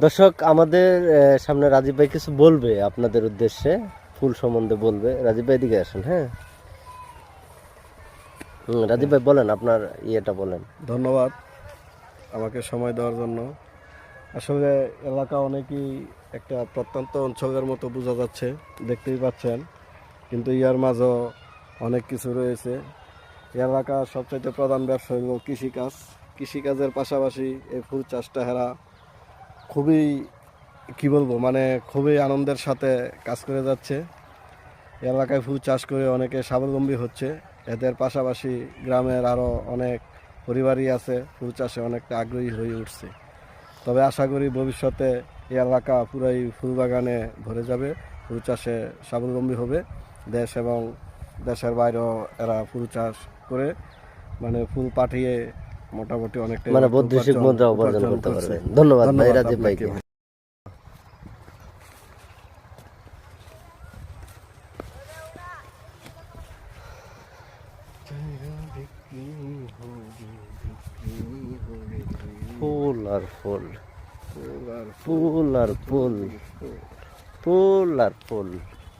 দর্শক আমাদের সামনে রাজীব ভাই কিছু বলবে আপনাদের উদ্দেশ্যে, ফুল সম্বন্ধে বলবে। রাজীব ভাই দিকে আসেন। হ্যাঁ রাজীব ভাই বলেন, আপনার ইয়েটা বলেন। ধন্যবাদ আমাকে সময় দেওয়ার জন্য। আসলে এলাকা অনেকই একটা প্রত্যন্ত অঞ্চলের মতো বোঝা যাচ্ছে, দেখতেই পাচ্ছেন, কিন্তু ইয়ার মাঝেও অনেক কিছু রয়েছে। এলাকার সবচাইতে প্রধান ব্যবসা হল কৃষিকাজ। কৃষিকাজের পাশাপাশি এই ফুল চাষটা হেরা খুবই কি বলবো, মানে খুবই আনন্দের সাথে কাজ করে যাচ্ছে। এলাকায় ফুল চাষ করে অনেকে স্বাবলম্বী হচ্ছে। এদের পাশাপাশি গ্রামের আরও অনেক পরিবারই আছে ফুল চাষে অনেকটা আগ্রহী হয়ে উঠছে। তবে আশা করি ভবিষ্যতে এই এলাকা পুরাই ফুল বাগানে ভরে যাবে, ফুল চাষে স্বাবলম্বী হবে। দেশ এবং দেশের বাইরেও এরা ফুল চাষ করে মানে ফুল পাঠিয়ে মোটামুটি অনেকটা মানে বৈদেশিক মুদ্রা উপার্জন করতে পারবে। ধন্যবাদ ভাই রাজীব ভাইকে। ফুল আর ফুল, ফুল আর ফুল, ফুল আর ফুল।